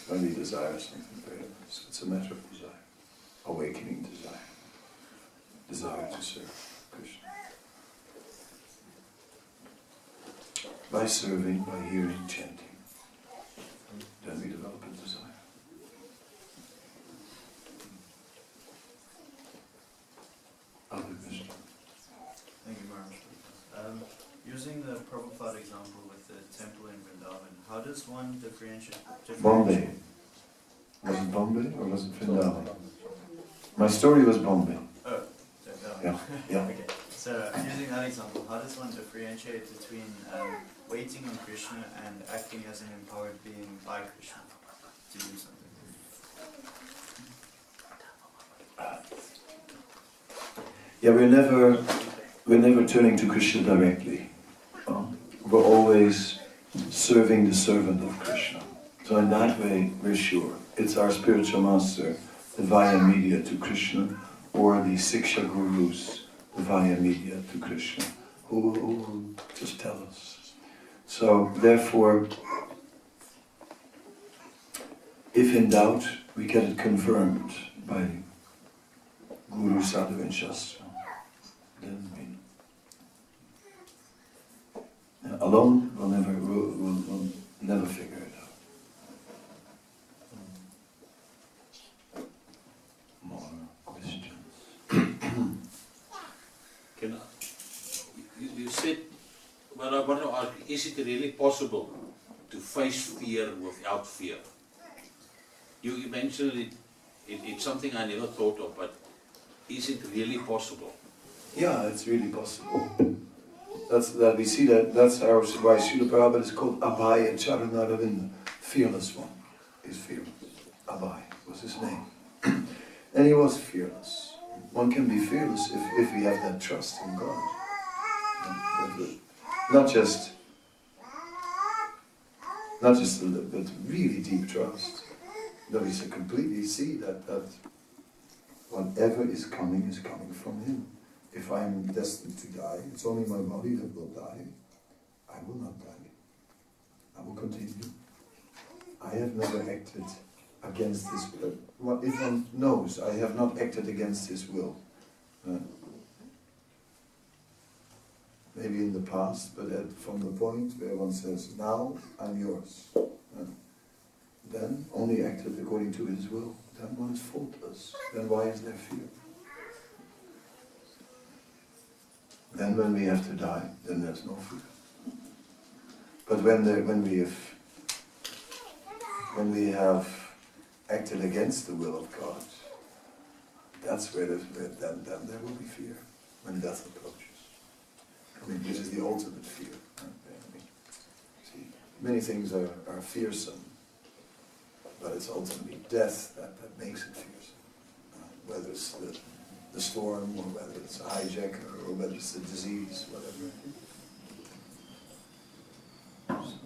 when we desire something very nice. It's a matter of desire, awakening desire, desire to serve Krishna. By serving, by hearing, chanting, then we develop a desire. Other Krishna. Thank you, Maharaj. Using the Prabhupada example with the temple in Vrindavan, how does one differentiate? Bombay. Was it Bombay or was it Vrindavan? My story was Bombay. Oh, Yeah, yeah. Okay. So, using that example, how does one differentiate between waiting on Krishna and acting as an empowered being by Krishna to do something? Yeah, we're never turning to Krishna directly. We're always serving the servant of Krishna. So in that way, we're sure. It's our spiritual master, the via media to Krishna, or the Siksha Gurus, the via media to Krishna, who will just tell us. So therefore, if in doubt, we get it confirmed by Guru, Sadhu and Shastra. Then alone, we'll never figure it out. More questions? You said, well, I want to ask, is it really possible to face fear without fear? You mentioned it's something I never thought of, but is it really possible? Yeah, it's really possible. That's we see that's why Srila Prabhupada is called Abhay Charanaravinda, fearless one. He's fearless. Abhay was his name. And he was fearless. One can be fearless if we have that trust in God. Not just a little, but really deep trust. That we completely see that whatever is coming from Him. If I am destined to die, it's only my body that will die. I will not die. I will continue. I have never acted against His will. If one knows, I have not acted against His will. Maybe in the past, but from the point where one says, now I'm yours. Then only acted according to His will. Then one is faultless. Then why is there fear? Then when we have to die, then there's no fear. But when we have acted against the will of God, that's where then there will be fear when death approaches. I mean, this is the ultimate fear. See, many things are fearsome, but it's ultimately death that makes it fearsome. Whether it's the storm, or whether it's a hijacker, or whether it's a disease, whatever. So,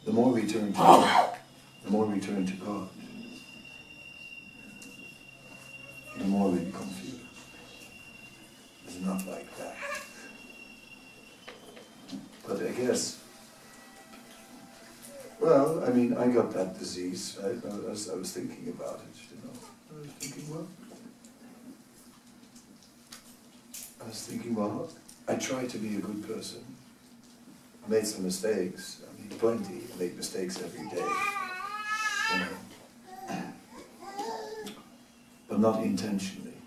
the more we turn to God, the more we become fearless. It's not like that. But I guess, well, I mean, I got that disease, right? I was thinking about it, you know. I was thinking, well, I try to be a good person. I made some mistakes. I mean, plenty. I make mistakes every day. You know. But not intentionally.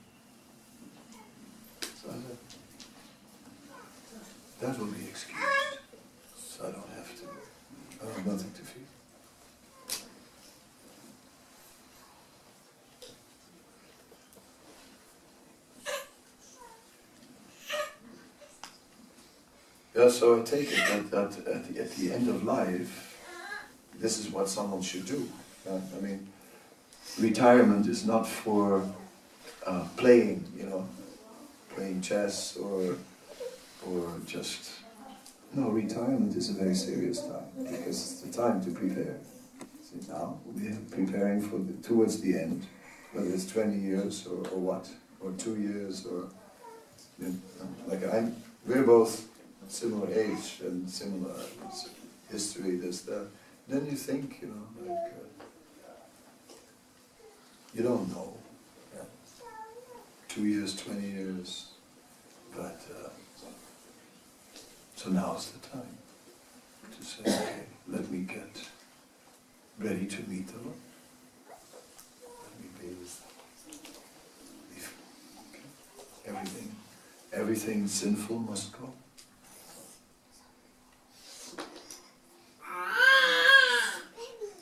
So I said, that will be excused. So I don't have to. I have nothing to fear. Yeah, so I take it that at the end of life, this is what someone should do. I mean, retirement is not for playing, you know, playing chess or just... No, retirement is a very serious time, because it's the time to prepare. See, now we are preparing towards the end, whether it's 20 years or what, or 2 years, or... You know, like we're both similar age and similar history, this, that. then you think, like, you don't know. 2 years, 20 years, but so now's the time to say, okay, let me get ready to meet the Lord. Let me be with everything sinful must go.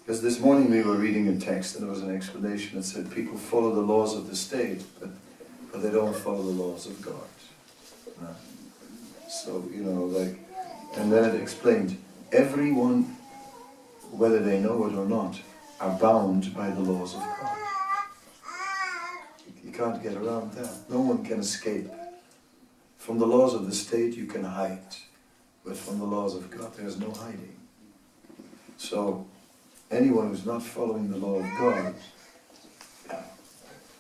Because this morning we were reading a text and there was an explanation that said people follow the laws of the state, but they don't follow the laws of God. No. So, and then it explained, everyone, whether they know it or not, are bound by the laws of God. You can't get around that. No one can escape. From the laws of the state you can hide, but from the laws of God there's no hiding. So, anyone who's not following the law of God,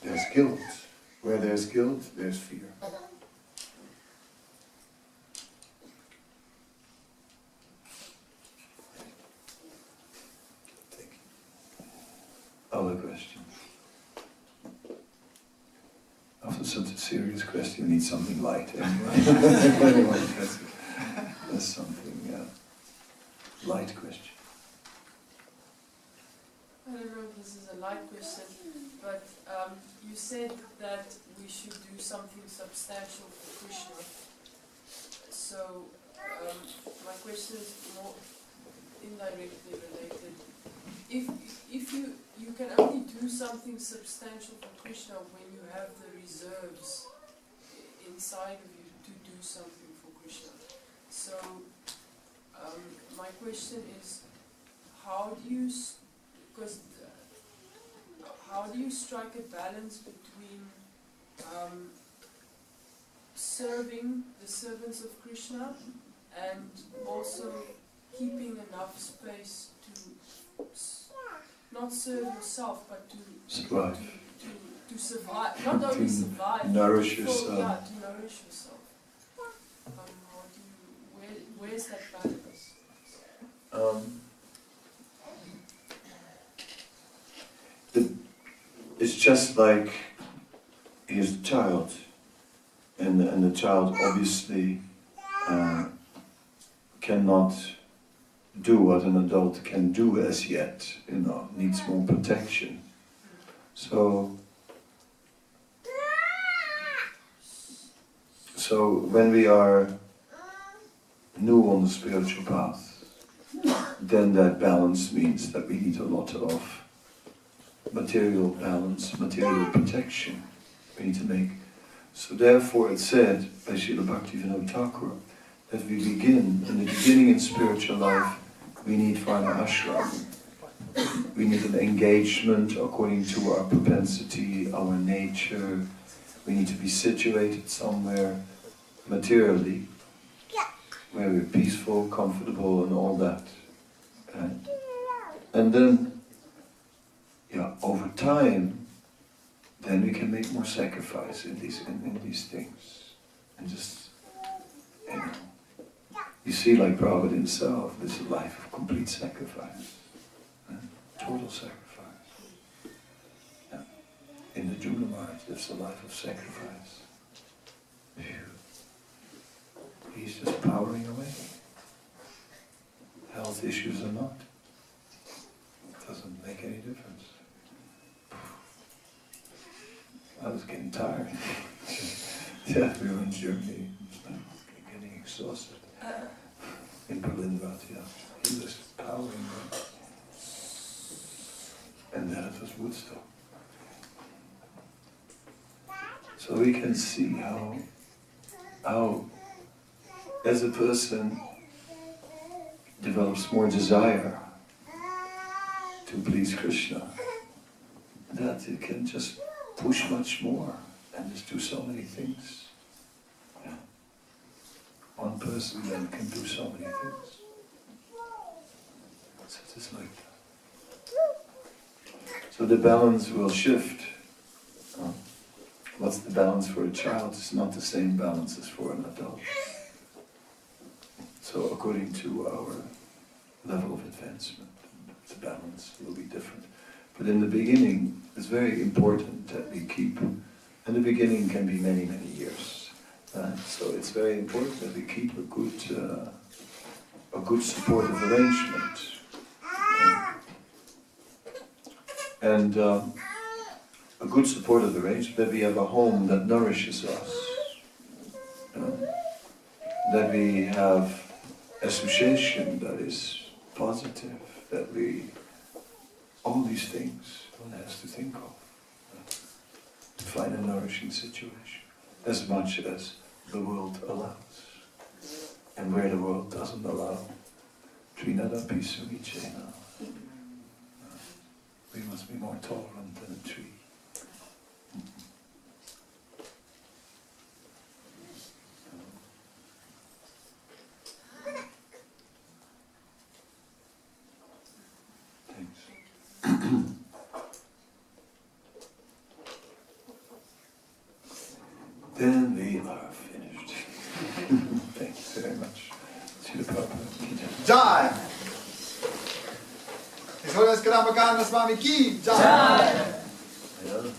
there's guilt. Where there's guilt, there's fear. Thank you. Other questions? After such a serious question, you need something light anyway. Anyway, that's something light question. I don't know if this is a light question, but you said that we should do something substantial for Krishna. So my question is more indirectly related. If you can only do something substantial for Krishna when you have the reserves inside of you to do something for Krishna. So my question is, how do you strike a balance between serving the servants of Krishna and also keeping enough space to not serve yourself but to survive. To survive, not only survive, nourish to yourself. to nourish yourself. Where's that balance? It's just like he's a child, and the child obviously cannot do what an adult can do as yet, needs more protection. So when we are new on the spiritual path, then that balance means that we need a lot of material balance, material protection we need to make. So therefore it's said by Srila Bhaktivinoda Thakur that we begin, in the beginning in spiritual life, we need Varna Ashram. We need an engagement according to our propensity, our nature. We need to be situated somewhere materially, where we're peaceful, comfortable and all that. And then, over time, then we can make more sacrifice in these things. And just, you see, like Prabhupada himself, this is a life of complete sacrifice. Total sacrifice. In the Juna Maharaj, that's a life of sacrifice. He's just powering away. Health issues or not. It doesn't make any difference. I was getting tired. Yeah, we were in Germany, getting exhausted. In Berlin, he was powering away. And then it was Woodstock. So we can see how as a person develops more desire to please Krishna, that it can just push much more and just do so many things. One person then can do so many things. So it's like that. So the balance will shift. What's the balance for a child? It's not the same balance as for an adult. So according to our level of advancement. will be different. But in the beginning, it's very important that we keep, and the beginning can be many, many years. So it's very important that we keep a good supportive arrangement. And a good supportive arrangement, that we have a home that nourishes us. That we have association that is positive, that we, all these things one has to think of to find a nourishing situation, as much as the world allows. And where the world doesn't allow, Trinadapi Sumicena, we must be more tolerant than a tree. Then we are finished. Thank you very much. Srila Prabhupada. Jai! His Holiness Kadamba Swami Ki Jai! Yeah.